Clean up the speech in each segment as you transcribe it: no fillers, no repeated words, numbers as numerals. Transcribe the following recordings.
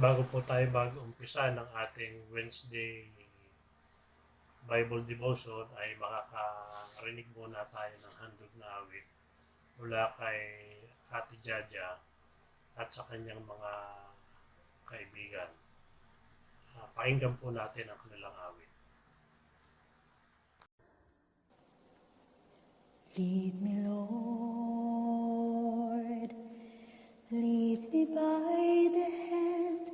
Bago po tayo mag-umpisa ng ating Wednesday Bible Devotion ay makakarinig muna tayo ng handog na awit mula kay Ate Jaja at sa kanyang mga kaibigan. Pakinggan po natin ang kanilang awit. Lead me, Lord, lead me by the hand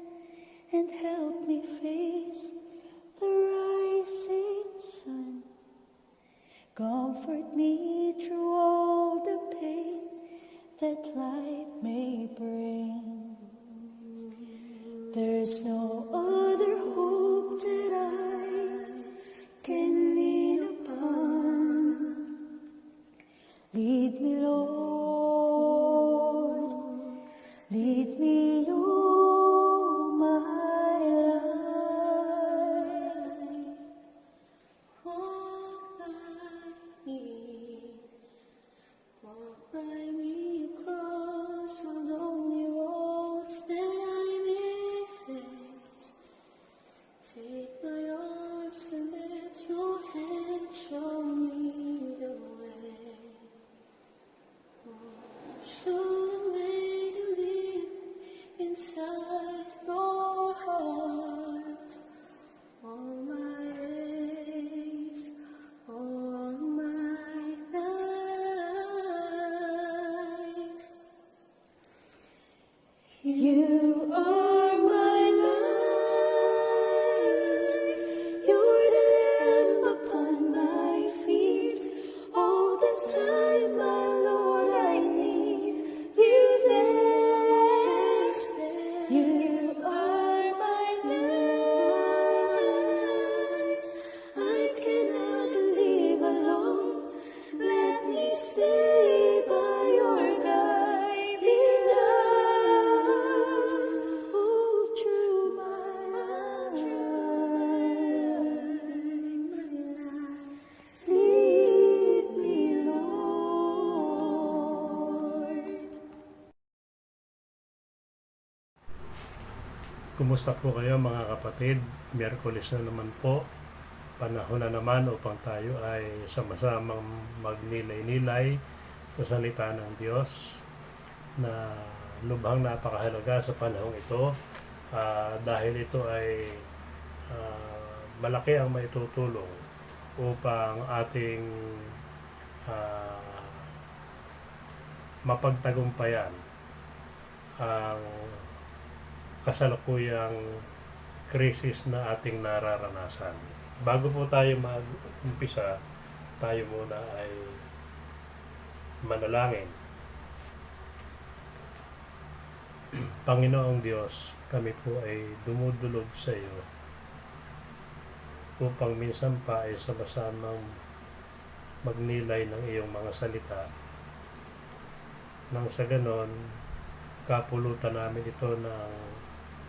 and help me face the rising sun. Comfort me through all the pain that life may bring. There's no other hope that I can lean upon. Lead me, Lord, lead me all my life. Walk by me across all lonely roads that I may face. Take my arms and let your hand show me the way. Show the way to live inside your heart. All my days, all my life. You are my life. You're the lamp upon my feet. All this time, my Lord, I need you there. You are my light. I cannot live alone. Let me stay by your guiding love. Oh, through my life, lead me, Lord. Kumusta po kayo mga kapatid? Miyerkules na naman po. Panahon na naman upang tayo ay sama-samang magnilay-nilay sa salita ng Diyos na lubhang napakahalaga sa panahong ito dahil ito ay malaki ang maitutulong upang ating mapagtagumpayan ang kasalukuyang krisis na ating nararanasan. Bago po tayo mag-umpisa, tayo muna ay manalangin. Panginoong Diyos, kami po ay dumudulog sa iyo upang minsan pa ay sama-samang magnilay ng iyong mga salita nang sa ganon kapulutan namin ito ng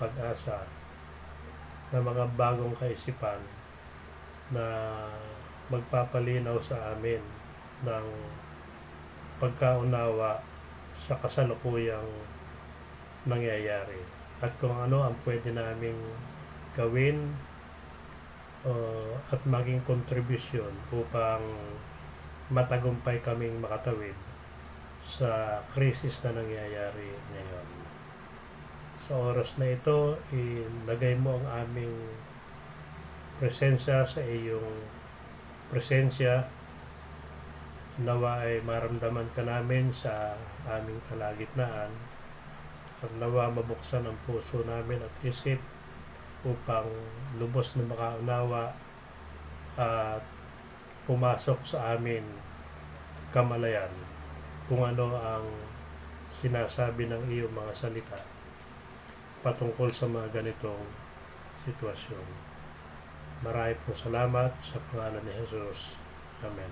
pag-asa na mga bagong kaisipan na magpapalinaw sa amin ng pagkaunawa sa kasalukuyang nangyayari at kung ano ang pwede naming gawin at maging kontribusyon upang matagumpay kaming makatawid sa krisis na nangyayari ngayon. Sa oras na ito, ilagay mo ang aming presensya sa iyong presensya. Nawa ay maramdaman ka namin sa aming kalagitnaan at nawa mabuksan ang puso namin at isip upang lubos na makaunawa at pumasok sa amin kamalayan kung ano ang sinasabi ng iyong mga salita patungkol sa mga ganitong sitwasyon. Marami pong salamat sa pangalan ni Jesus. Amen.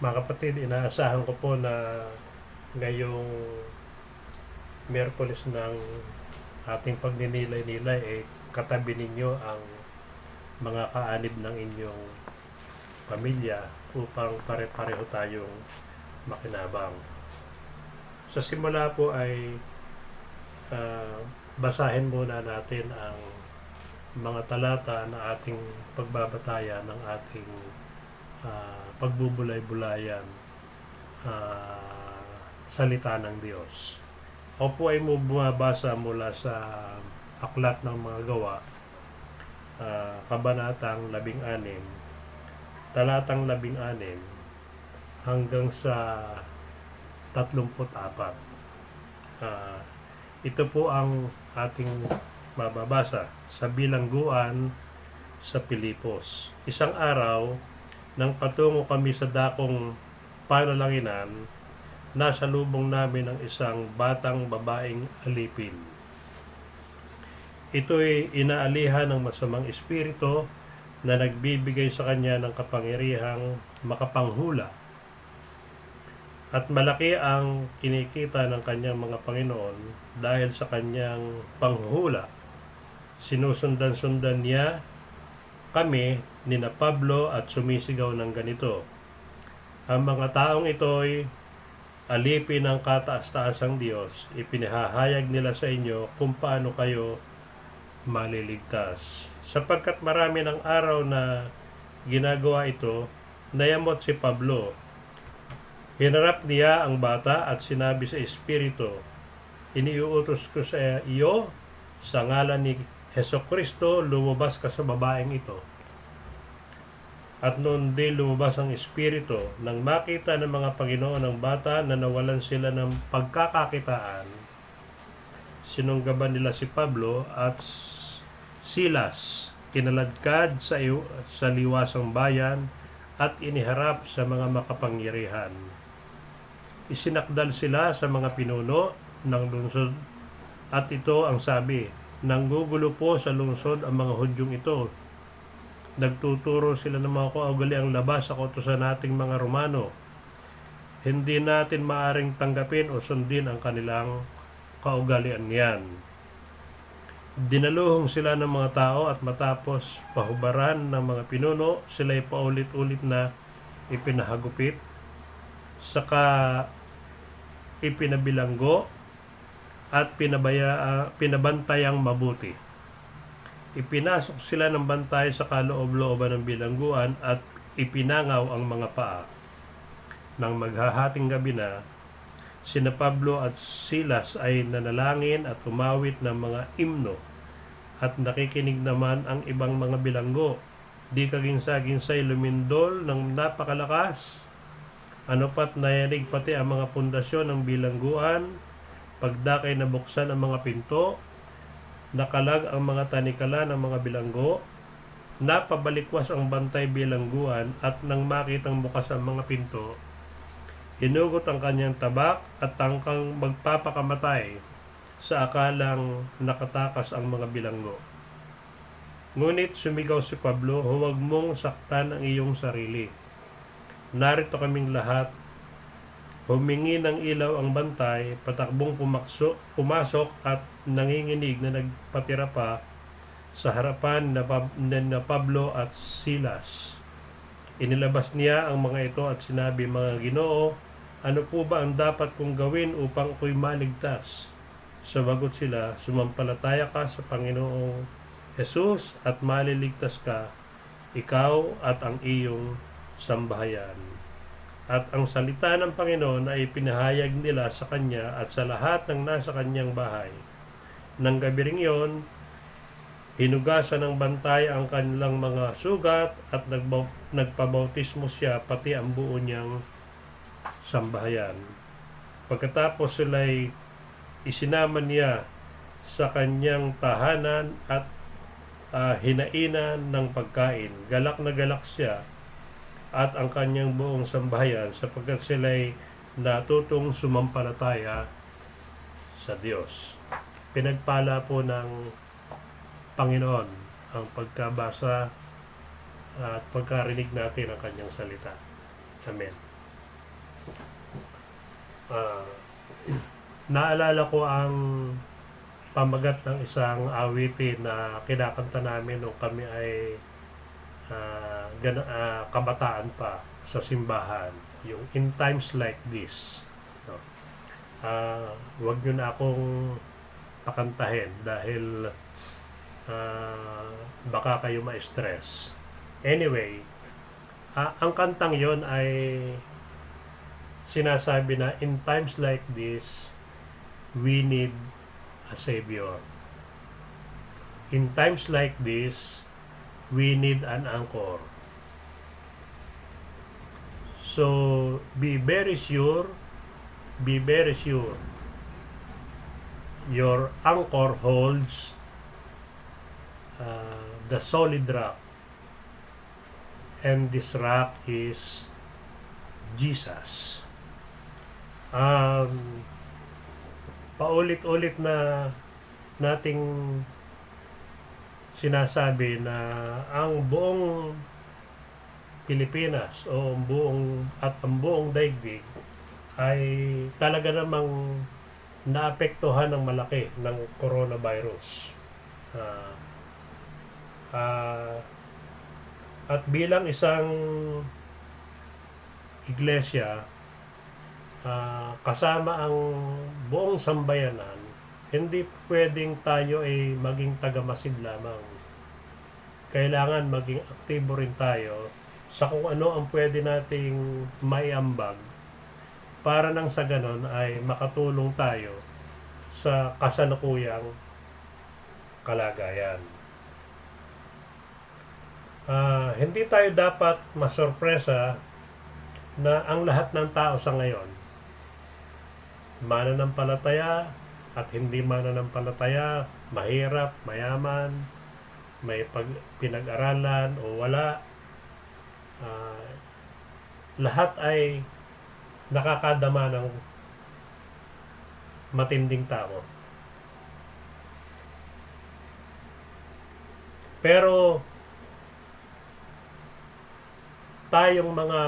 Mga kapatid, inaasahan ko po na ngayong Miyerkules ng ating pagninilay-nilay ay katabi ninyo ang mga kaanib ng inyong pamilya upang pare-pareho tayong makinabang. Sa simula po ay basahin muna natin ang mga talata na ating pagbabatayan ng ating pagbubulay-bulayan salita ng Diyos. Ako po ay bumabasa mula sa Aklat ng Mga Gawa, Kabanatang 16, talatang 16 hanggang sa 34. Ito po ang ating mababasa sa bilangguan sa Pilipos. Isang araw, nang patungo kami sa dakong panalanginan, nasa lubong namin ang isang batang babaeng alipin. Ito'y inaalihan ng masamang espiritu na nagbibigay sa kanya ng kapangyarihang makapanghula. At malaki ang kinikita ng kanyang mga Panginoon dahil sa kanyang panghuhula. Sinusundan-sundan niya kami nina Pablo at sumisigaw ng ganito: ang mga taong ito'y alipin ng kataas-taasang Diyos. Ipinahahayag nila sa inyo kung paano kayo maliligtas. Sapagkat marami ng araw na ginagawa ito, nayamot si Pablo. Hinarap niya ang bata at sinabi sa espiritu, iniuutos ko sa iyo sa ngalan ni Hesukristo, lumabas ka sa babaeng ito. At noon din lumabas ang espiritu. Nang makita ng mga Panginoon ng bata na nawalan sila ng pagkakakitaan, sinunggaban nila si Pablo at Silas, kinaladkad sa liwasang bayan at iniharap sa mga makapangyarihan. Isinakdal sila sa mga pinuno ng lungsod at ito ang sabi, nanggugulo po sa lungsod ang mga Hudyong ito. Nagtuturo sila ng mga kaugaliang labas sa kautusan nating mga Romano. Hindi natin maaring tanggapin o sundin ang kanilang kaugalian yan. Dinaluhong sila ng mga tao at matapos pahubaran ng mga pinuno, sila'y paulit-ulit na ipinahagupit, saka ipinabilanggo at pinabantayang mabuti. Ipinasok sila ng bantay sa kaloob-looban ng bilangguan at ipinangaw ang mga paa. Nang maghahating gabi na, sina Pablo at Silas ay nanalangin at umawit ng mga imno at nakikinig naman ang ibang mga bilanggo. Di kaginsa-ginsay lumindol ng napakalakas. Ano pat nayanig pati ang mga pundasyon ng bilangguan. Pagdakay nabuksan ang mga pinto, nakalag ang mga tanikala ng mga bilanggo, napabalikwas ang bantay bilangguan at nang makitang bukas ang mga pinto, hinugot ang kanyang tabak at tangkang magpapakamatay sa akalang nakatakas ang mga bilanggo. Ngunit sumigaw si Pablo, huwag mong saktan ang iyong sarili. Narito kaming lahat. Humingi ng ilaw ang bantay, patakbong pumasok at nanginginig na nagpatira pa sa harapan na Pablo at Silas. Inilabas niya ang mga ito at sinabi, mga Ginoo, ano po ba ang dapat kong gawin upang ako'y maligtas? Sumagot sila, sumampalataya ka sa Panginoong Jesus at maliligtas ka, ikaw at ang iyong sambahayan. At ang salita ng Panginoon ay pinahayag nila sa kanya at sa lahat ng nasa kanyang bahay. Nang gabi ring yon, hinugasan ng bantay ang kanilang mga sugat at nagpabautismo siya pati ang buo niyang sambahayan. Pagkatapos sila'y isinama niya sa kanyang tahanan at hinainan ng pagkain. Galak na galak siya at ang kanyang buong sambahayan sapagkat sila'y natutong sumampalataya sa Diyos. Pinagpala po ng Panginoon ang pagkabasa at pagkarinig natin ang kanyang salita. Amen. Naalala ko ang pamagat ng isang awitin na kinakanta namin nung kami ay kabataan pa sa simbahan, yung In Times Like This. Huwag nyo na akong pakantahin dahil baka kayo ma-stress. Anyway, ang kantang yon ay sinasabi na in times like this, we need a Savior. In times like this, we need an anchor. So, be very sure, your anchor holds the solid rock. And this rock is Jesus. Paulit-ulit na nating sinasabi na ang buong Pilipinas o ang buong daigdig ay talaga namang naapektuhan ng malaki ng coronavirus. At bilang isang iglesia, kasama ang buong sambayanan, hindi pwedeng tayo ay maging tagamasid lamang. Kailangan maging aktibo rin tayo sa kung ano ang pwede nating maiambag para nang sa ganon ay makatulong tayo sa kasalukuyang kalagayan. Hindi tayo dapat masorpresa na ang lahat ng tao sa ngayon, mananampalataya at hindi mananampalataya, mahirap, mayaman, may pinag-aralan o wala, lahat ay nakakadama ng matinding tao. Pero tayong mga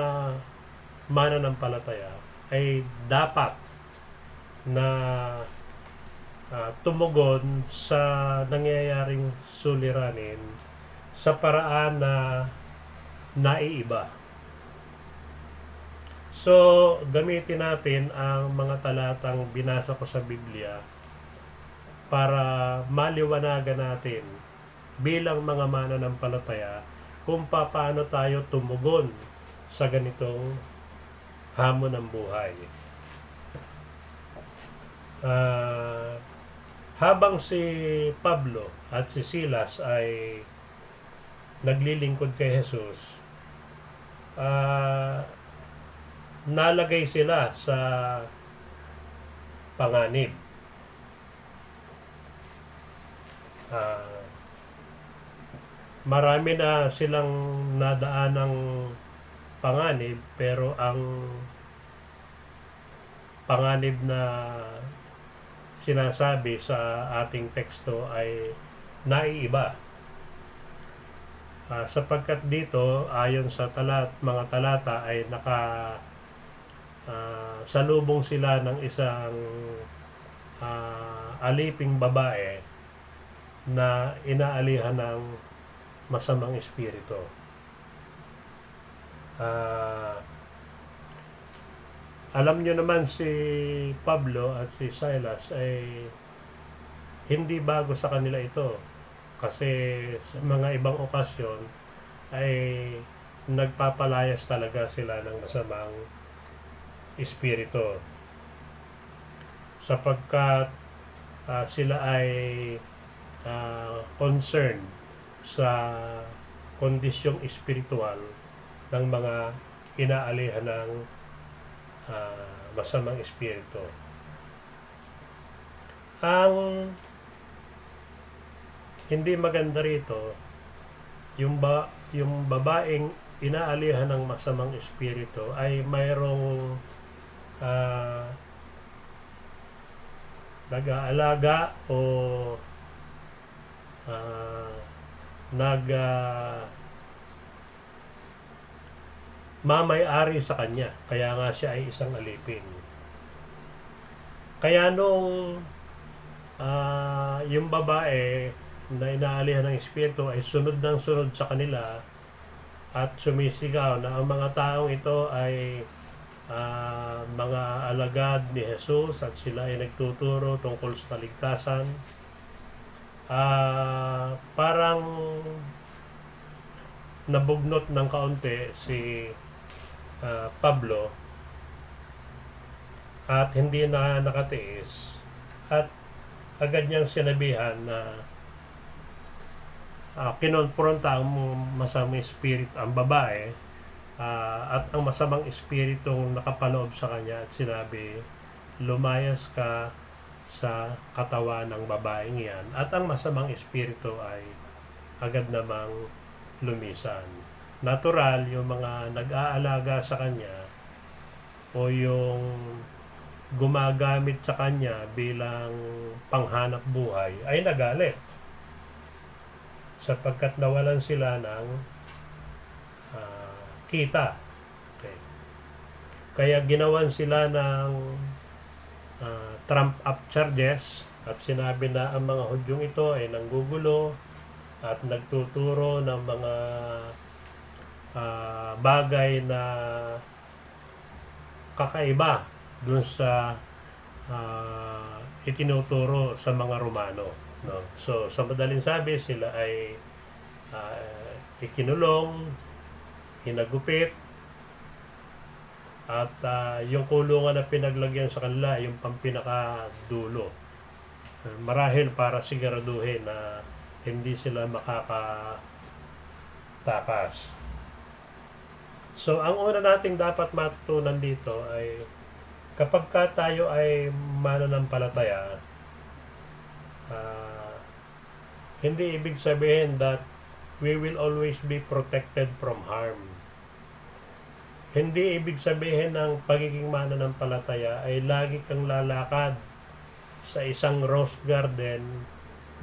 mananampalataya ay dapat na tumugon sa nangyayaring suliranin sa paraan na naiiba. So, gamitin natin ang mga talatang binasa ko sa Biblia para maliwanagan natin bilang mga mananampalataya kung paano tayo tumugon sa ganitong hamon ng buhay. Habang si Pablo at si Silas ay naglilingkod kay Jesus, nalagay sila sa panganib. Marami na silang nadaanang panganib, pero ang panganib na sinasabi sa ating teksto ay naiiba. Sapagkat dito, ayon sa mga talata, ay salubong sila ng isang aliping babae na inaalihan ng masamang espiritu. Alam nyo naman si Pablo at si Silas ay hindi bago sa kanila ito, kasi sa mga ibang okasyon ay nagpapalayas talaga sila ng masamang espiritu, sapagkat sila ay concerned sa kondisyong espiritual ng mga inaalihan ng masamang espiritu. Ang hindi maganda rito, yung babaeng inaalihan ng masamang espiritu ay mayroong nag-aalaga o mamay-ari sa kanya, kaya nga siya ay isang alipin. Kaya nung yung babae na inaalihan ng espiritu ay sunod sa kanila at sumisigaw na ang mga taong ito ay mga alagad ni Jesus at sila ay nagtuturo tungkol sa kaligtasan. Parang nabugnot ng kaunti si Pablo at hindi na nakatiis at agad niyang sinabihan na kinonfronta ang masamang spirit ang babae at ang masamang espiritong nakapaloob sa kanya at sinabi, lumayas ka sa katawan ng babaeng yan, at ang masamang espiritu ay agad namang lumisan. Natural, yung mga nag-aalaga sa kanya o yung gumagamit sa kanya bilang panghanap buhay ay nagalit sapagkat nawalan sila ng kita. Okay. Kaya ginawan sila ng trump up charges at sinabi na ang mga Hudyong ito ay nanggugulo at nagtuturo ng mga bagay na kakaiba dun sa itinuturo sa mga Romano, no? So sa madaling sabi, sila ay ikinulong, hinagupit, at yung kulungan na pinaglagyan sa kanila yung pampinakadulo, marahil para siguraduhin na hindi sila makakatakas. So ang una nating dapat matutunan dito ay kapag tayo ay mananampalataya, hindi ibig sabihin that we will always be protected from harm. Hindi ibig sabihin ng pagiging mananampalataya ay lagi kang lalakad sa isang rose garden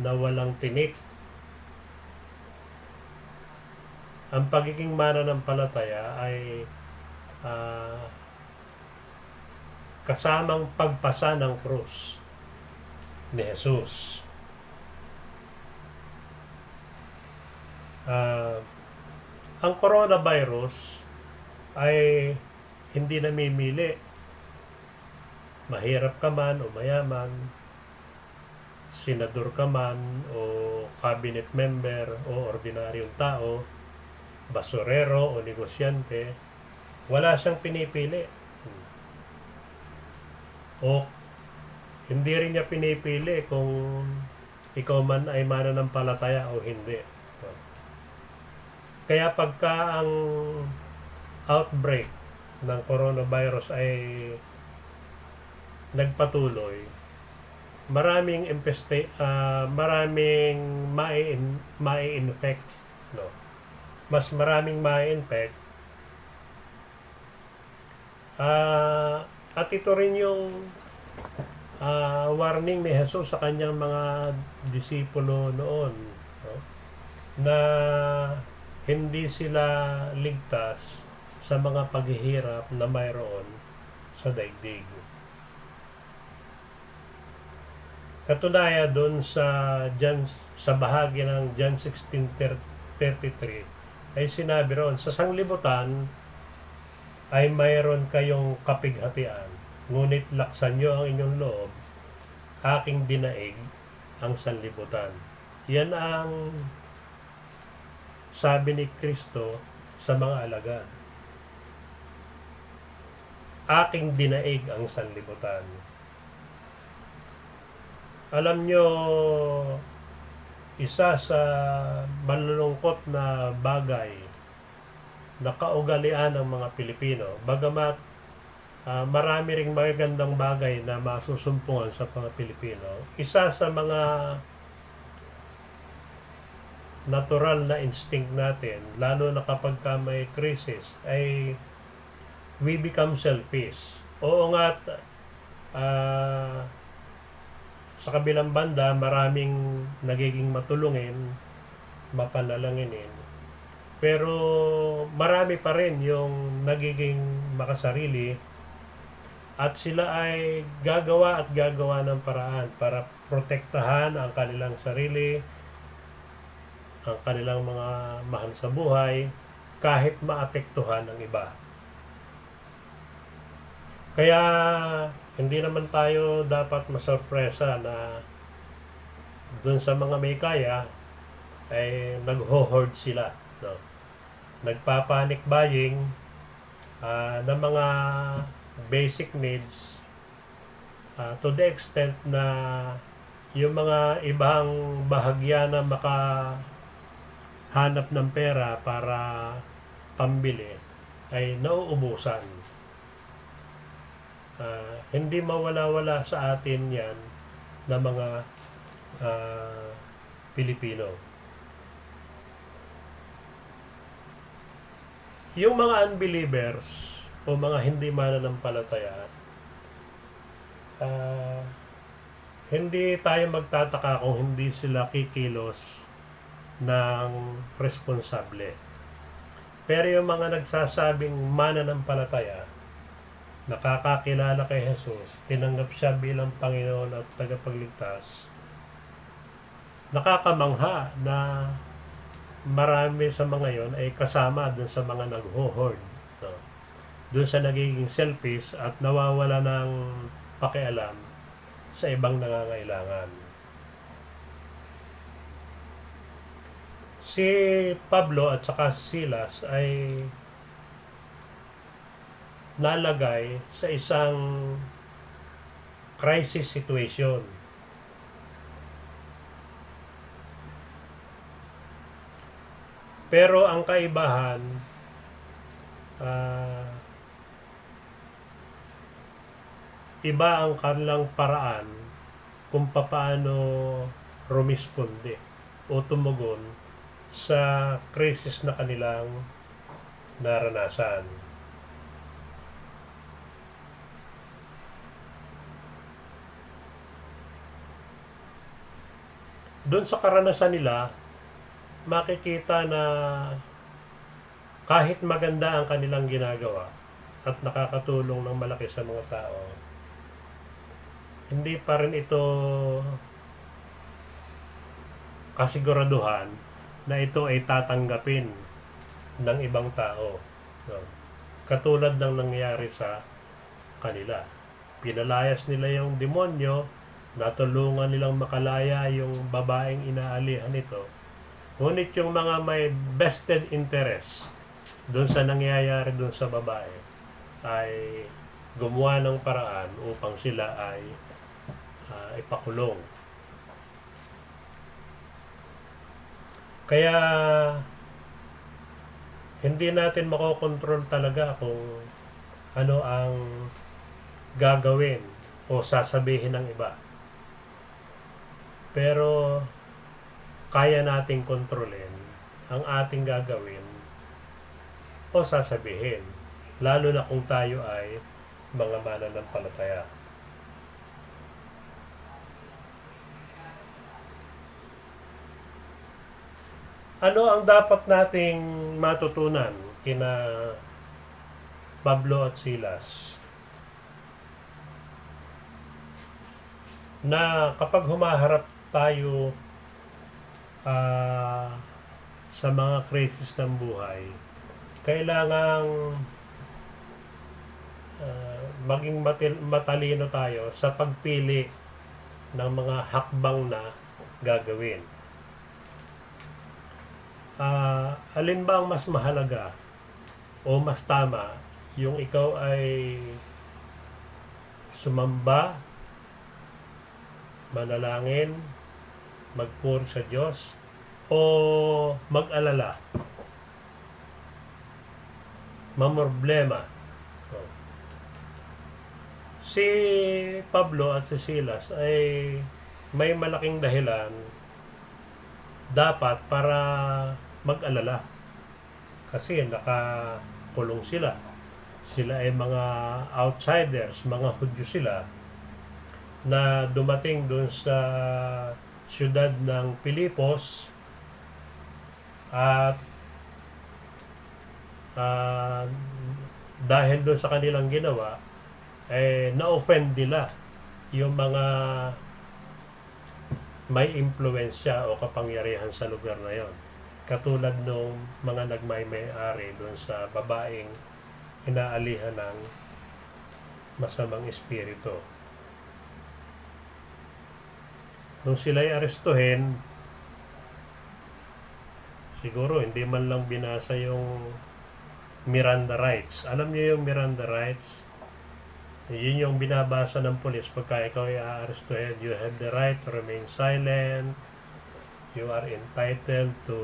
na walang tinik. Ang pagiging mananampalataya ay kasamang pagpasa ng krus ni Jesus. Ang coronavirus ay hindi namimili. Mahirap ka man o mayaman, senador ka man o cabinet member o ordinaryong tao, basurero o negosyante, wala siyang pinipili. O hindi rin niya pinipili kung ikaw man ay mananampalataya o hindi. Kaya pagka ang outbreak ng coronavirus ay nagpatuloy, maraming mai-infect, no? Mas maraming mai-infect. At ito rin yung warning ni Jesus sa kanyang mga disipulo noon, no? Na hindi sila ligtas sa mga paghihirap na mayroon sa daigdig. Katunayan doon sa bahagi ng John 16:33 ay sinabi roon, sa sanglibutan ay mayroon kayong kapighatian, ngunit laksan nyo ang inyong loob, aking dinaig ang sanlibutan. Yan ang sabi ni Kristo sa mga alagad. Aking dinaig ang sanlibutan. Alam nyo, isa sa malulungkot na bagay na kaugalian ng mga Pilipino, bagamat marami ring magagandang bagay na masusumpungan sa mga Pilipino, isa sa mga natural na instinct natin, lalo na kapag may crisis, ay we become selfish. Oo nga, sa kabilang banda, maraming nagiging matulungin, mapanalanginin. Pero marami pa rin yung nagiging makasarili at sila ay gagawa ng paraan para protektahan ang kanilang sarili, ang kanilang mga mahal sa buhay, kahit maapektuhan ng iba. Kaya hindi naman tayo dapat masurpresa na dun sa mga may kaya ay nagho-hoard sila, no? Nagpa-panic buying ng mga basic needs to the extent na yung mga ibang bahagya na makahanap ng pera para pambili ay nauubusan. Hindi mawala-wala sa atin yan na mga Pilipino. Yung mga unbelievers o mga hindi mananampalataya, hindi tayo magtataka kung hindi sila kikilos ng responsable. Pero yung mga nagsasabing mananampalataya, nakakakilala kay Jesus, tinanggap siya bilang Panginoon at tagapagligtas, nakakamangha na marami sa mga yon ay kasama dun sa mga nagho-hoard, no? Dun sa nagiging selfish at nawawala ng pakialam sa ibang nangangailangan. Si Pablo at saka si Silas ay nalagay sa isang crisis situation. Pero ang kaibahan, iba ang kanilang paraan kung paano rumisponde o tumugon sa krisis na kanilang naranasan. Doon sa karanasan nila, makikita na kahit maganda ang kanilang ginagawa at nakakatulong ng malaki sa mga tao, hindi pa rin ito kasiguraduhan na ito ay tatanggapin ng ibang tao. No? Katulad ng nangyari sa kanila. Pinalayas nila yung demonyo, natulungan nilang makalaya yung babaeng inaalihan nito. Ngunit yung mga may vested interest doon sa nangyayari doon sa babae ay gumawa ng paraan upang sila ay ipakulong. Kaya hindi natin makokontrol talaga kung ano ang gagawin o sasabihin ng iba. Pero kaya nating kontrolin ang ating gagawin o sasabihin, lalo na kung tayo ay mga mananampalataya. Ano ang dapat nating matutunan kina Pablo at Silas? Na kapag humaharap tayo sa mga krisis ng buhay, kailangang maging matalino tayo sa pagpili ng mga hakbang na gagawin. Alin ba ang mas mahalaga o mas tama, yung ikaw ay sumamba, manalangin, magpuri sa Diyos, o mag-alala, mamroblema? Si Pablo at si Silas ay may malaking dahilan dapat para mag-alala, kasi nakakulong sila. Sila ay mga outsiders, mga Hudyo sila na dumating doon sa siyudad ng Pilipos at dahil doon sa kanilang ginawa na-offend nila yung mga may impluensya o kapangyarihan sa lugar na yon, katulad nung mga nagmay-may-ari doon sa babaeng inaalihan ng masamang espiritu. Nung sila'y arestuhin, siguro hindi man lang binasa yung Miranda rights. Alam niyo yung Miranda rights? Yun yung binabasa ng pulis pagka ikaw ay aarestuhin. You have the right to remain silent. You are entitled to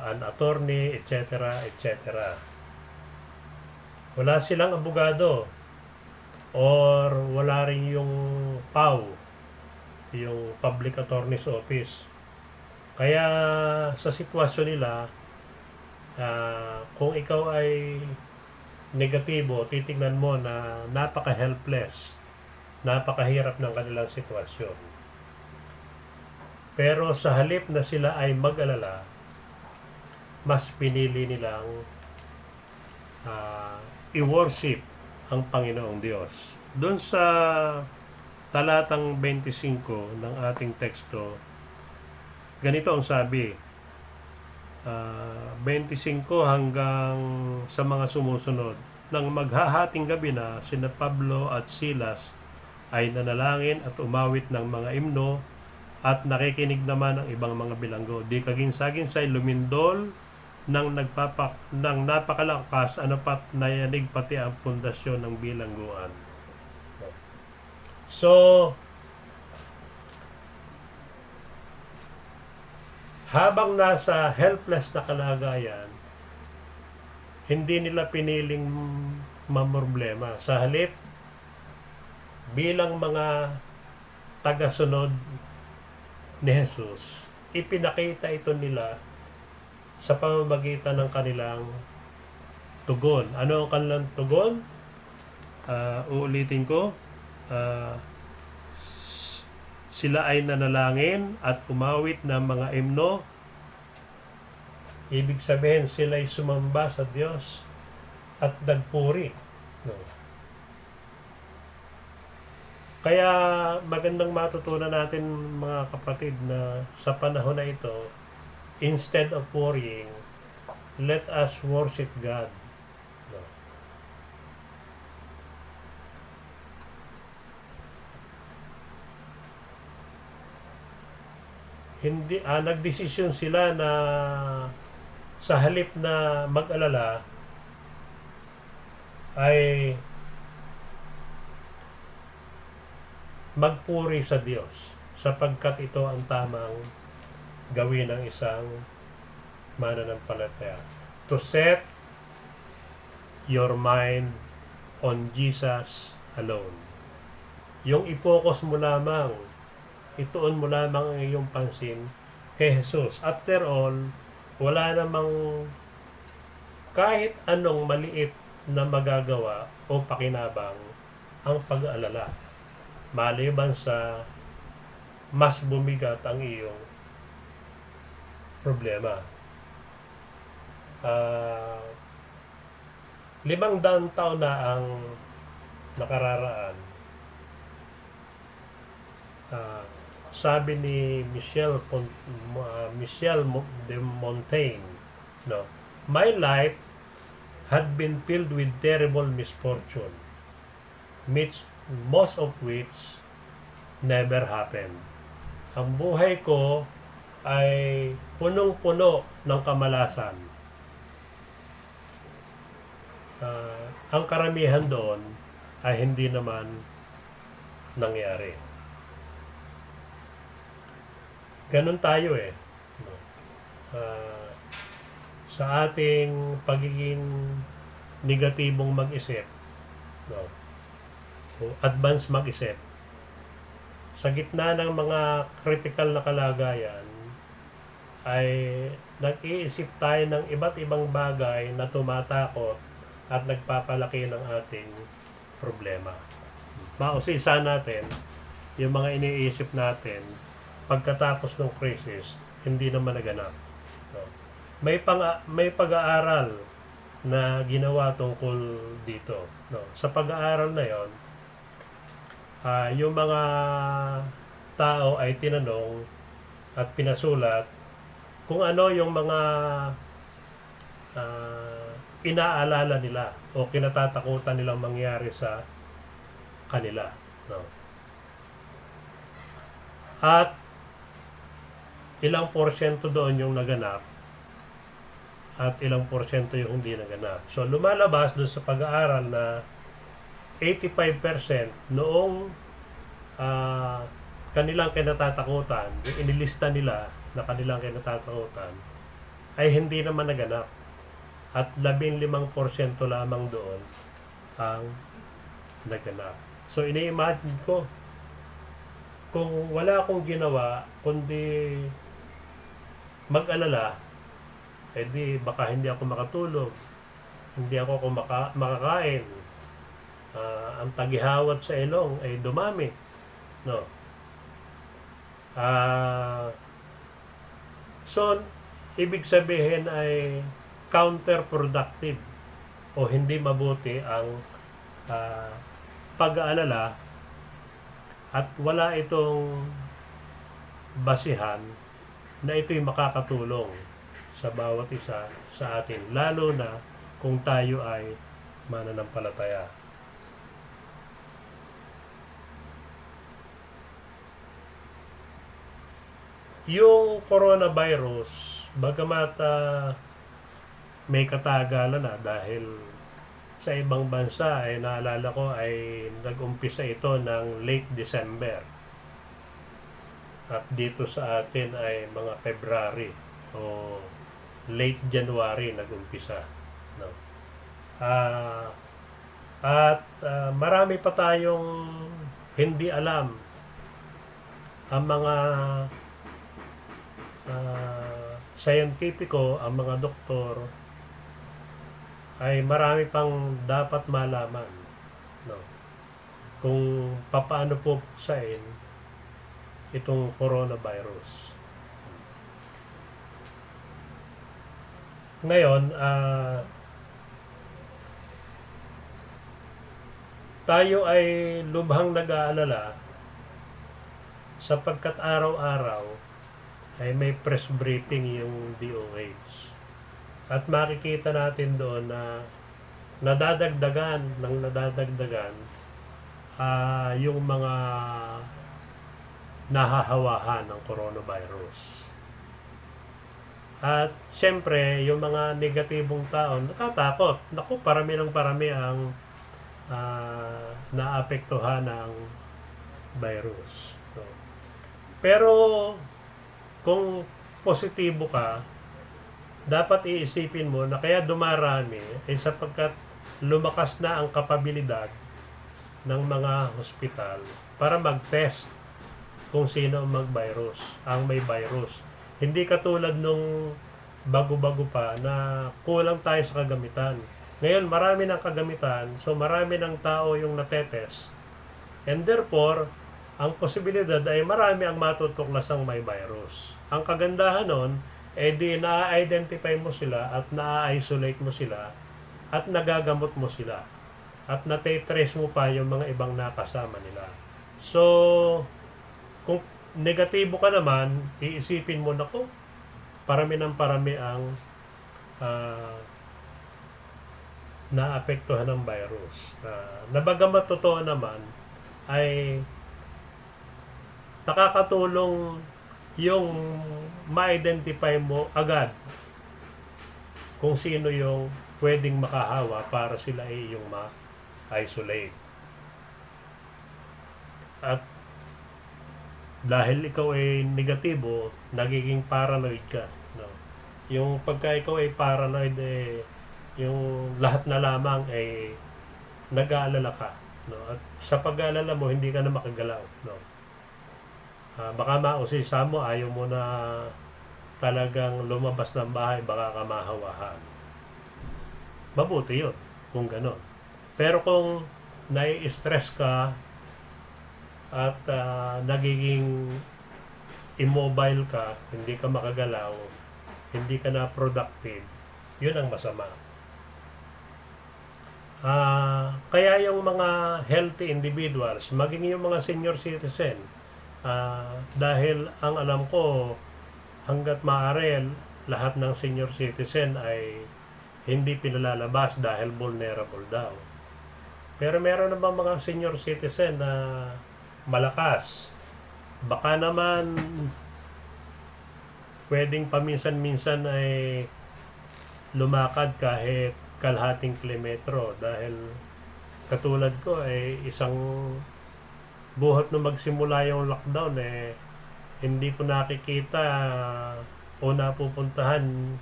an attorney, etc., etc. Wala silang abogado or wala rin yung PAO, yung Public Attorney's Office. Kaya sa sitwasyon nila, kung ikaw ay negatibo, titignan mo na napaka-helpless, napakahirap ng kanilang sitwasyon. Pero sa halip na sila ay mag-alala, mas pinili nilang i-worship ang Panginoong Diyos. Doon sa talatang 25 ng ating teksto, ganito ang sabi, 25 hanggang sa mga sumusunod. Nang maghahating gabi na, sina Pablo at Silas ay nanalangin at umawit ng mga himno at nakikinig naman ng ibang mga bilanggo. Di kagin-saginsay lumindol ng napakalakas anapat na yanig pati ang pundasyon ng bilangguan. So, habang nasa helpless na kalagayan, hindi nila piniling mamroblema. Sa halip, bilang mga tagasunod ni Jesus, ipinakita ito nila sa pamamagitan ng kanilang tugon. Ano ang kanilang tugon? Uulitin ko. Sila ay nanalangin at umawit ng mga himno. Ibig sabihin, sila ay sumamba sa Diyos at nagpuri. No. Kaya magandang matutunan natin, mga kapatid, na sa panahon na ito, instead of worrying, let us worship God. No. Nagdesisyon sila na sa halip na mag-alala ay magpuri sa Diyos, sapagkat ito ang tamang gawin ng isang mananampalataya. To set your mind on Jesus alone. Yung i-focus mo lamang, ituon mo lamang ang iyong pansin kay Jesus. After all, wala namang kahit anong maliit na magagawa o pakinabang ang pag-aalala, maliban sa mas bumigat ang iyong problema. 500 taon na ang nakararaan. Sabi ni Michel de Montaigne, no, my life had been filled with terrible misfortune, most of which never happened. Ang buhay ko ay punong-puno ng kamalasan. Ang karamihan doon ay hindi naman nangyari. Ganun tayo eh. Sa ating pagiging negatibong mag-isip, no, o advance mag-isip, sa gitna ng mga critical na kalagayan, ay nag-iisip tayo ng iba't ibang bagay na tumatakot at nagpapalaki ng ating problema. Mausisa natin yung mga iniisip natin pagkatapos ng crisis, hindi naman naganap. No? May pag-aaral na ginawa tungkol dito. No? Sa pag-aaral na yon, yung mga tao ay tinanong at pinasulat kung ano yung mga inaalala nila o kinatatakutan nilang mangyari sa kanila. No? At ilang porsyento doon yung naganap at ilang porsyento yung hindi naganap. So lumalabas doon sa pag-aaral na 85% noong kanilang kinatatakutan, yung inilista nila na kanilang kinatatakutan, ay hindi naman naganap. At 15% lamang doon ang naganap. So ini-imagine ko, kung wala akong ginawa, kundi mag-alala, edi baka hindi ako makatulog, hindi ako makakain, ang tagihawat sa ilong ay dumami. No? So, ibig sabihin ay counterproductive o hindi mabuti ang pag-aalala at wala itong basihan na ito'y makakatulong sa bawat isa sa atin, lalo na kung tayo ay mananampalataya. Yung coronavirus, bagamat may katagalan na dahil sa ibang bansa ay naalala ko ay nag-umpisa ito ng late December. At dito sa atin ay mga February o late January nag-umpisa. No? Marami pa tayong hindi alam. Ang mga scientifico, ang mga doktor ay marami pang dapat malaman, no? Kung paano po puksain itong coronavirus. Ngayon, tayo ay lubhang nag-aalala sapagkat araw-araw ay may press briefing yung DOH. At makikita natin doon na nadadagdagan yung mga nahahawahan ng coronavirus. At siyempre, yung mga negatibong tao, natatakot. Naku, parami ang naapektuhan ng virus. So, pero kung positibo ka, dapat iisipin mo na kaya dumarami ay sapagkat lumakas na ang kapabilidad ng mga hospital para mag-test kung sino ang may virus. Hindi katulad nung bago-bago pa na kulang tayo sa kagamitan. Ngayon, marami ng kagamitan, so marami ng tao yung natetest. And therefore, ang posibilidad ay marami ang matutuklasang may virus. Ang kagandahan nun, di na-identify mo sila at na-isolate mo sila at nagagamot mo sila at na-trace mo pa yung mga ibang nakasama nila. So, kung negatibo ka naman, iisipin mo na parami ang naapektuhan ng virus. Nabagamat totoo naman, ay nakakatulong yung ma-identify mo agad kung sino yung pwedeng makahawa para sila ay yung ma-isolate. At dahil ikaw ay negatibo, nagiging paranoid ka. No? Yung pagka ikaw ay paranoid, yung lahat na lamang ay nag-aalala ka. No? At sa pag-aalala mo, hindi ka na makagalaw. No? Baka mausisa mo, ayaw mo na talagang lumabas ng bahay, baka ka mahawahan. Mabuti yun, kung gano'n. Pero kung nai-stress ka at nagiging immobile ka, hindi ka makagalaw, hindi ka na productive, yun ang masama. Kaya yung mga healthy individuals, maging yung mga senior citizen, dahil ang alam ko hanggat maaari lahat ng senior citizen ay hindi pinalalabas dahil vulnerable daw. Pero meron naman mga senior citizen na malakas. Baka naman pwedeng paminsan-minsan ay lumakad kahit kalahating kilometro dahil katulad ko ay isang buhat na magsimula yung lockdown hindi ko nakikita o napupuntahan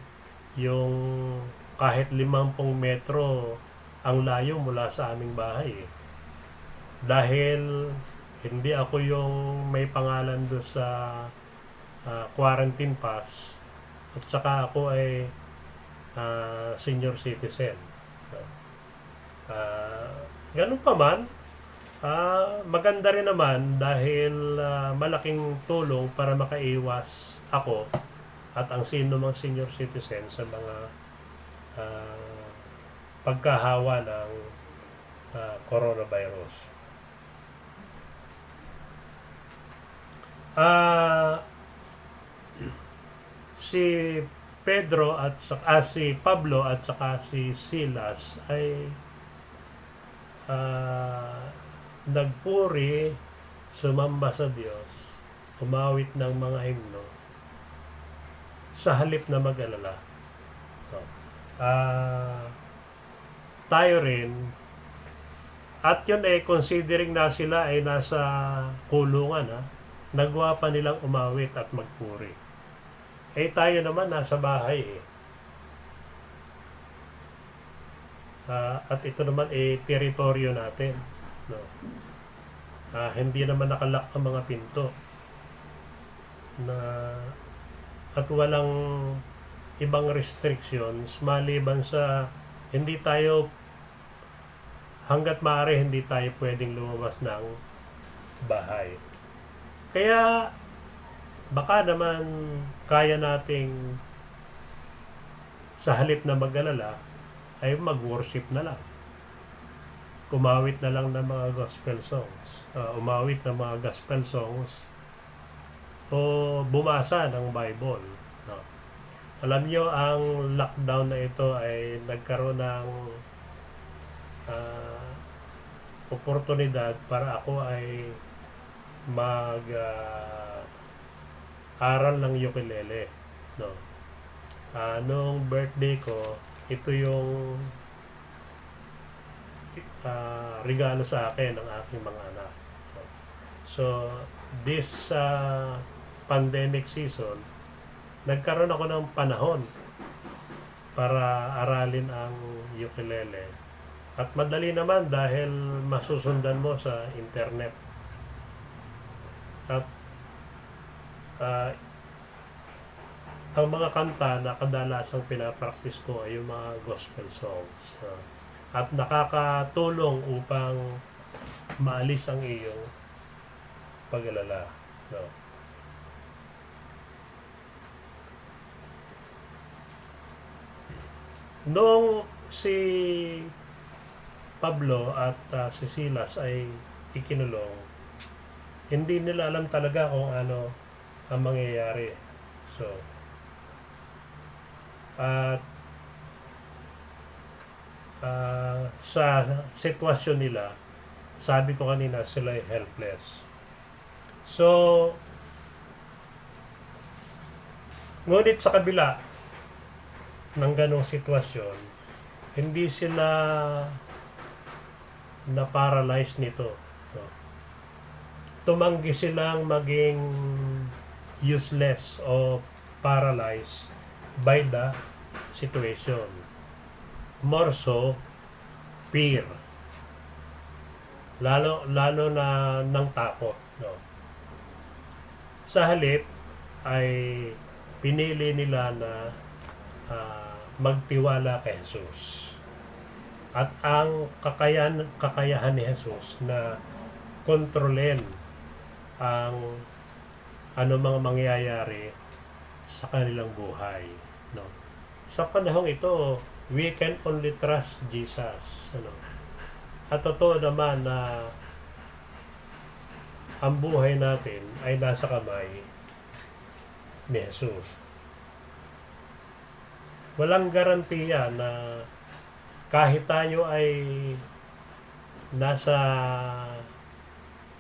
yung kahit 50 metro ang layo mula sa aming bahay dahil hindi ako yung may pangalan doon sa quarantine pass at saka ako ay senior citizen. Ganun pa man, maganda rin naman dahil malaking tulong para makaiwas ako at ang sino mang senior citizen sa mga pagkahawa ng coronavirus. Si Pedro at si Pablo at saka si Silas ay nagpuri, sumamba sa Diyos, umawit ng mga himno sa halip na mag-alala. Tayo rin, at yun considering na sila ay nasa kulungan, nagawa pa nilang umawit at magpuri. Tayo naman nasa bahay at ito naman teritoryo natin, no? Hindi naman nakalak ang mga pinto at walang ibang restrictions maliban sa hanggat maaari hindi tayo pwedeng lumabas ng bahay. Kaya baka naman kaya nating sa halip na mag-alala ay mag-worship na lang. Umawit na lang ng mga gospel songs. Umawit ng mga gospel songs o bumasa ng Bible. No? Alam nyo, ang lockdown na ito ay nagkaroon ng oportunidad para ako ay aral ng ukulele, no. Nung birthday ko, ito yung regalo sa akin ng aking mga anak. So this pandemic season, nagkaroon ako ng panahon para aralin ang ukulele. At madali naman dahil masusundan mo sa internet. At ang mga kanta na kadalasang pinapractice ko ay yung mga gospel songs. At nakakatulong upang maalis ang iyong pag-alala. No? Noong si Pablo at si Silas ay ikinulong, hindi nila alam talaga kung ano ang mangyayari. So, at sa sitwasyon nila, sabi ko kanina, sila ay helpless. So, ngunit sa kabila ng ganong sitwasyon, hindi sila na-paralyze nito. No? Tumanggi silang maging useless o paralyzed by the situation. More so, fear. Lalo na ng takot. No? Sa halip, ay pinili nila na magtiwala kay Jesus. At ang kakayahan ni Jesus na kontrolin ang ano mga mangyayari sa kanilang buhay. No? Sa panahong ito, we can only trust Jesus. Ano? At totoo naman na ang buhay natin ay nasa kamay ni Jesus. walang garantiya na kahit tayo ay nasa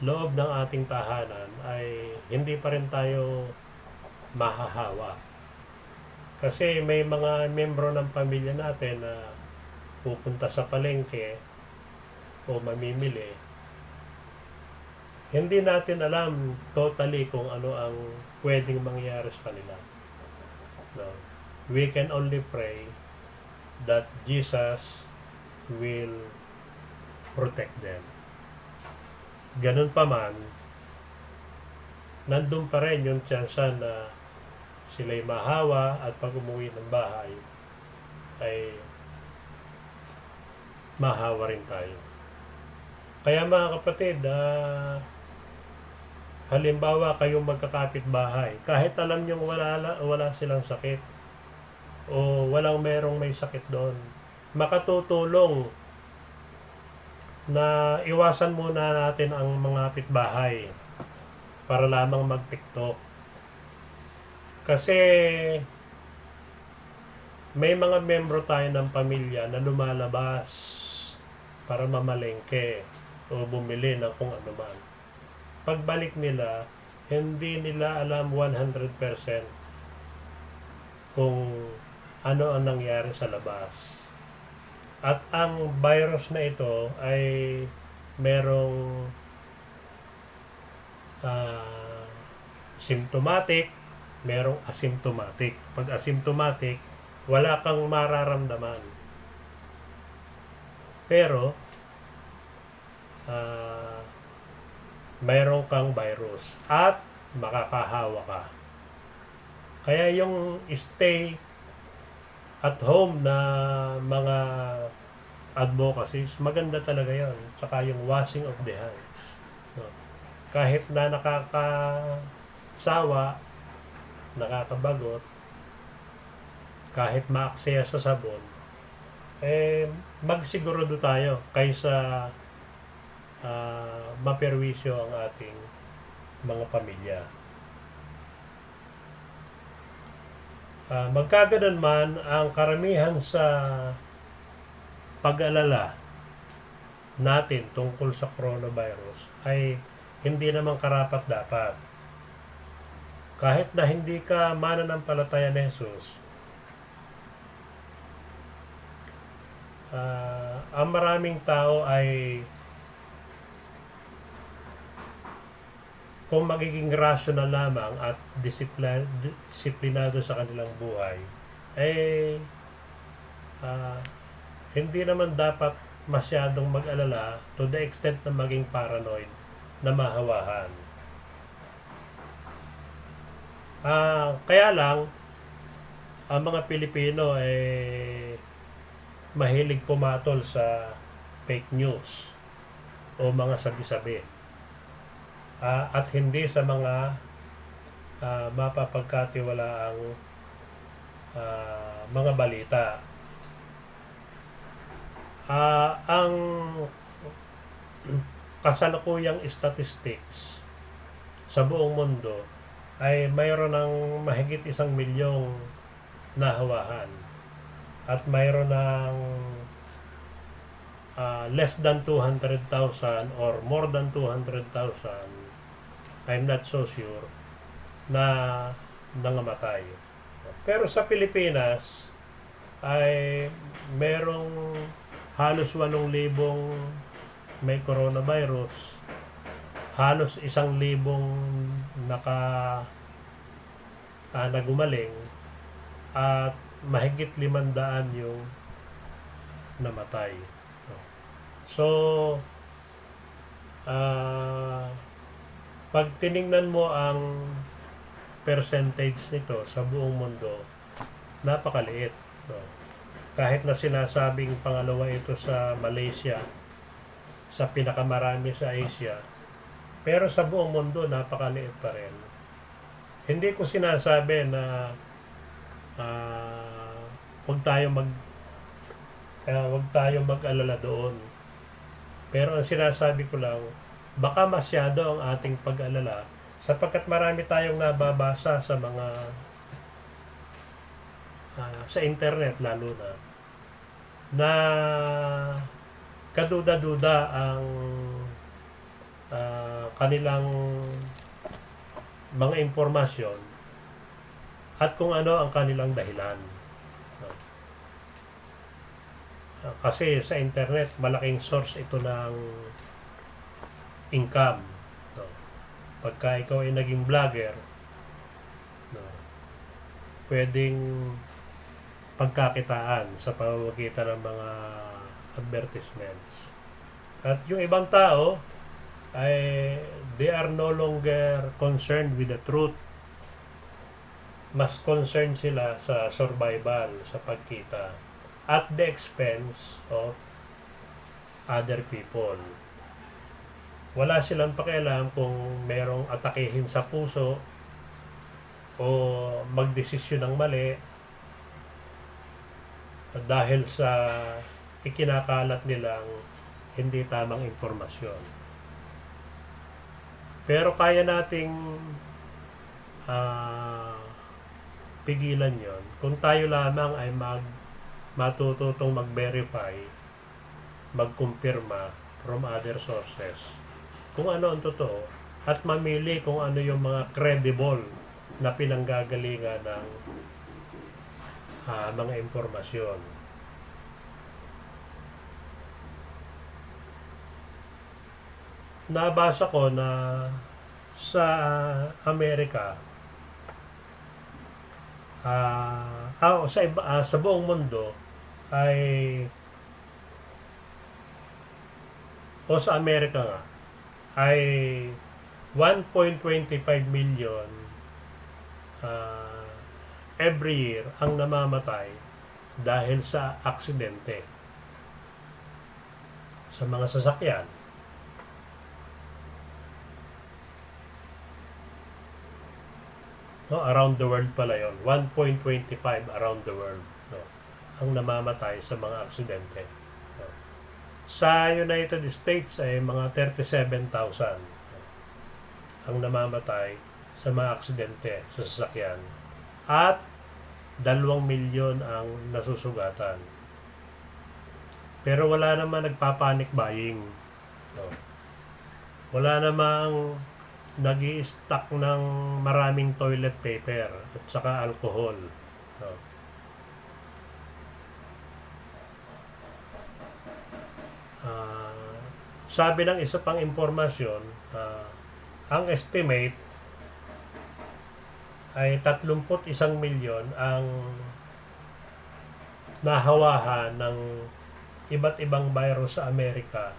loob ng ating tahanan ay hindi pa rin tayo mahahawa. Kasi may mga membro ng pamilya natin na pupunta sa palengke o mamimili. Hindi natin alam totally kung ano ang pwedeng mangyari sa kanila. No? We can only pray that Jesus will protect them. Ganun pa man, nandun pa rin yung tsansa na sila'y mahawa at pag umuwi ng bahay ay mahawa rin tayo. Kaya mga kapatid, halimbawa kayong magkakapit bahay, kahit alam nyo wala silang sakit o walang merong may sakit doon, makatutulong na iwasan muna natin ang mga kapitbahay para lamang mag-TikTok. Kasi may mga membro tayo ng pamilya na lumalabas para mamalengke o bumili ng kung ano man. Pagbalik nila, hindi nila alam 100% kung ano ang nangyari sa labas. At ang virus na ito ay merong symptomatic, merong asymptomatic. Pag asymptomatic, wala kang mararamdaman. Pero, mayroon kang virus at makakahawa ka. Kaya yung stay at home na mga advocacies, maganda talaga yon. Tsaka yung washing of the hands. No? Kahit na nakakasawa, nakakabagot, kahit maaksaya sa sabon, magsigurado tayo kaysa maperwisyo ang ating mga pamilya. Magkaganon man, ang karamihan sa pag-alala natin tungkol sa coronavirus ay hindi naman karapat-dapat. Kahit na hindi ka mananampalataya ni Jesus, ang maraming tao ay kung magiging rational lamang at disiplinado sa kanilang buhay, hindi naman dapat masyadong mag-alala to the extent na maging paranoid na mahawahan. Kaya lang, ang mga Pilipino ay mahilig pumatol sa fake news o mga sabi-sabi. At hindi sa mga mapapagkatiwalaang mga balita. Ang kasalukuyang statistics sa buong mundo ay mayroon ng mahigit 1 milyong nahawahan at mayroon ng less than 200,000 or more than 200,000, I'm not so sure, na nangamatay. Pero sa Pilipinas ay merong halos 8,000 may coronavirus, halos 1,000 nagumaling, at mahigit 500 yung namatay. So, pag tiningnan mo ang percentage nito sa buong mundo, napakaliit. No? Kahit na sinasabing pangalawa ito sa Malaysia, sa pinakamarami sa Asia, pero sa buong mundo, napakaliit pa rin. Hindi ko sinasabi na huwag tayo mag-alala doon. Pero ang sinasabi ko lang, baka masyado ang ating pag-alala sapagkat marami tayong nababasa sa mga sa internet lalo na kaduda-duda ang kanilang mga impormasyon at kung ano ang kanilang dahilan. Kasi sa internet, malaking source ito ng income. No? Pagka ikaw ay naging vlogger, no, pwedeng pagkakitaan sa pamamagitan ng mga advertisements. At yung ibang tao ay they are no longer concerned with the truth. Mas concerned sila sa survival, sa pagkita at the expense of other people. Wala silang pakialam kung merong atakehin sa puso o magdesisyon ng mali dahil sa ikinakalat nilang hindi tamang impormasyon. Pero kaya nating pigilan yon kung tayo lamang ay matututong mag-verify, magkumpirma from other sources kung ano ang totoo at mamili kung ano yung mga credible na pinanggagalingan ng mga impormasyon. Nabasa ko na sa Amerika sa buong mundo ay sa Amerika nga ay 1.25 million every year ang namamatay dahil sa aksidente sa mga sasakyan. No, around the world pala yon, 1.25 around the world, no, ang namamatay sa mga aksidente. No. Sa United States ay mga 37,000 ang namamatay sa mga aksidente sa sasakyan at 2 milyon ang nasusugatan. Pero wala naman nagpapanic buying. No. Wala namang nag-i-stock ng maraming toilet paper at saka alcohol. No. Sabi ng isa pang impormasyon, ang estimate ay 31 milyon ang nahawahan ng iba't ibang virus sa Amerika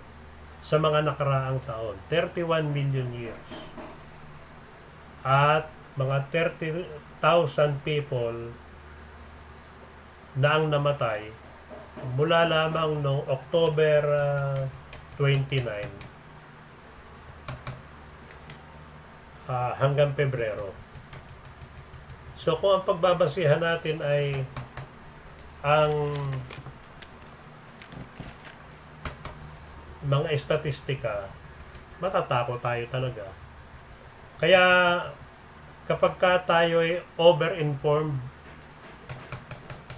sa mga nakaraang taon. 31 million years. At mga 30,000 people na ang namatay mula lamang noong October 29 hanggang Pebrero. So kung ang pagbabasihan natin ay ang mga estatistika, matatakot tayo talaga. Kaya kapag tayo ay over-informed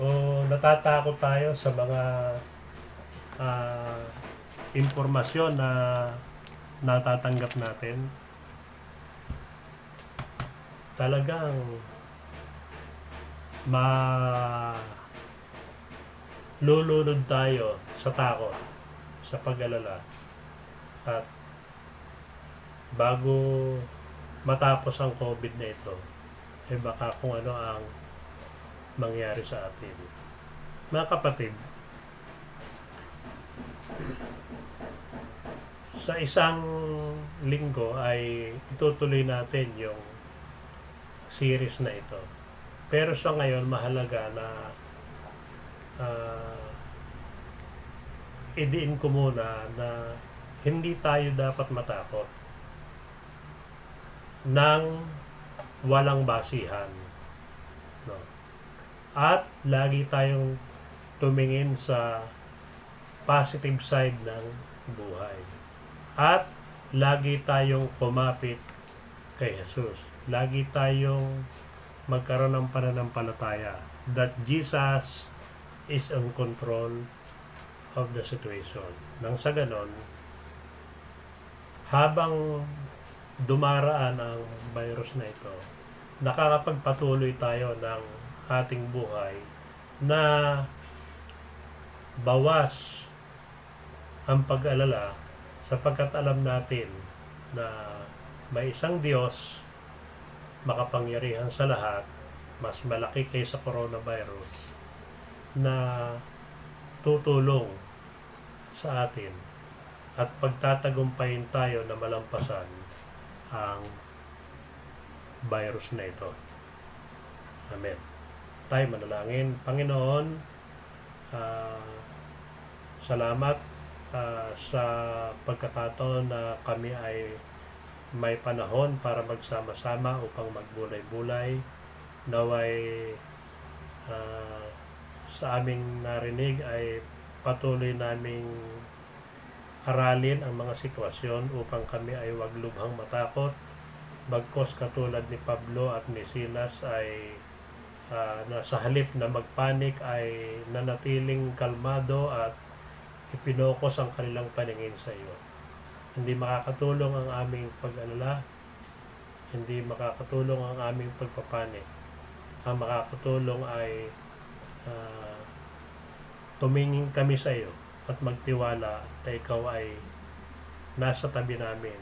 o natatakot tayo sa mga impormasyon na natatanggap natin, talagang lulunod tayo sa takot, sa pag-alala. At bago matapos ang COVID na ito, baka kung ano ang mangyari sa atin. Mga kapatid, sa isang linggo ay itutuloy natin yung series na ito. Pero sa ngayon, mahalaga na idiin ko muna na hindi tayo dapat matakot ng walang basihan. No? At lagi tayong tumingin sa positive side ng buhay. At lagi tayong kumapit kay Jesus. Lagi tayong magkaroon ng pananampalataya that Jesus is in control of the situation. Nang sa ganon, habang dumaraan ang virus na ito, nakakapagpatuloy tayo ng ating buhay na bawas ang pag-alala sapagkat alam natin na may isang Diyos makapangyarihan sa lahat, mas malaki kaysa coronavirus, na tutulong sa atin at pagtatagumpayin tayo na malampasan ang virus na ito. Amen. Tayo manalangin. Panginoon, salamat sa pagkakataon na kami ay may panahon para magsama-sama upang magbulay-bulay. Naway sa aming narinig ay patuloy naming aralin ang mga sitwasyon upang kami ay huwag lubhang matakot. Bagkos katulad ni Pablo at ni Silas ay sa halip na magpanik ay nanatiling kalmado at ipinokos ang kanilang paningin sa iyo. Hindi makakatulong ang aming pag-alala, hindi makakatulong ang aming pagpapanik. Ang makakatulong ay tumingin kami sa iyo at magtiwala na ikaw ay nasa tabi namin.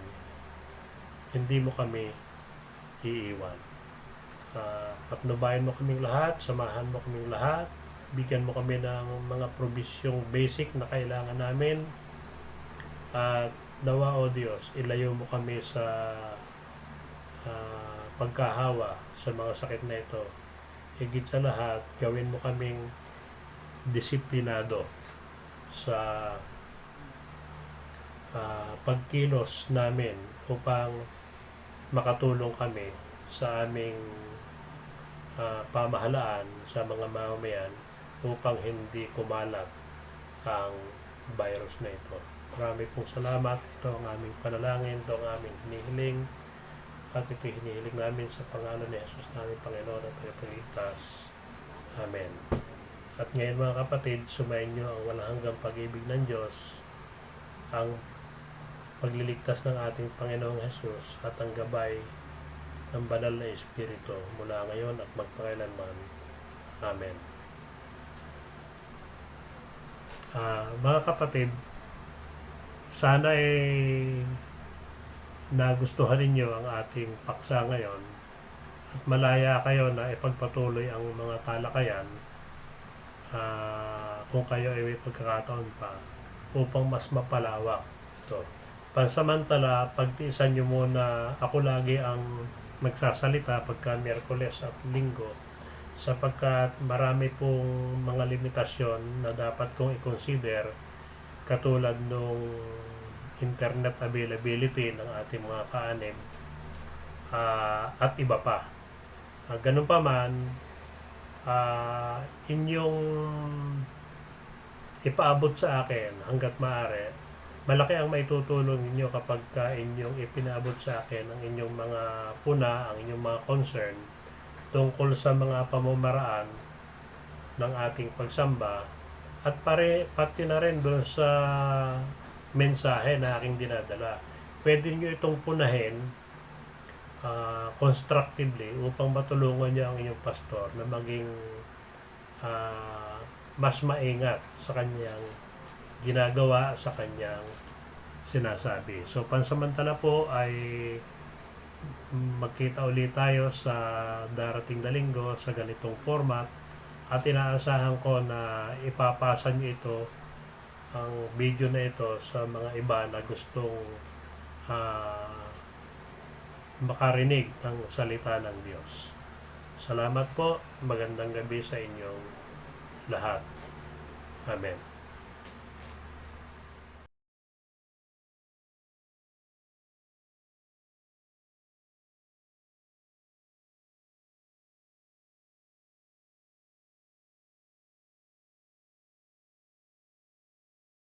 Hindi mo kami iiwan. Patnubayan mo kaming lahat, samahan mo kaming lahat, bigyan mo kami ng mga probisyong basic na kailangan namin, at nawa o Diyos, ilayo mo kami sa pagkahawa sa mga sakit na ito. Higit sa lahat, gawin mo kaming disiplinado sa pagkilos namin upang makatulong kami sa aming pamahalaan sa mga mamamayan upang hindi kumalat ang virus na ito. Marami pong salamat. Ito ang aming panalangin, ito ang aming hinihiling, at ito hinihiling namin sa pangalan ni Jesus namin, Panginoon at Tagapagligtas. Amen. At ngayon mga kapatid, sumayin nyo ang walang hanggang pag-ibig ng Diyos, ang pagliligtas ng ating Panginoong Jesus at ang gabay ng banal na Espiritu mula ngayon at magpakailanman. Amen. Mga kapatid, sana nagustuhan ninyo ang ating paksa ngayon at malaya kayo na ipagpatuloy ang mga talakayan kung kayo ay may pagkakataon pa upang mas mapalawak ito. Pansamantala, pagtiisan nyo muna. Ako lagi ang magsasalita pagka Miyerkules at Linggo sapagkat marami pong mga limitasyon na dapat kong i-consider, katulad nung internet availability ng ating mga kaanib at iba pa. Ganun pa man, inyong ipaabot sa akin hanggat maaari. Malaki ang maitutulong ninyo kapag inyong ipinaabot sa akin ang inyong mga puna, ang inyong mga concern tungkol sa mga pamamaraan ng ating pagsamba, at pati na rin doon sa mensahe na aking dinadala. Pwede nyo itong punahin constructively upang matulungan niyo ang inyong pastor na maging mas maingat sa kanyang ginagawa, sa kanyang sinasabi. So pansamantala po ay magkita ulit tayo sa darating na linggo sa ganitong format, at inaasahan ko na ipapasa niyo ito, ang video na ito, sa mga iba na gustong makarinig ng salita ng Diyos. Salamat po. Magandang gabi sa inyong lahat. Amen.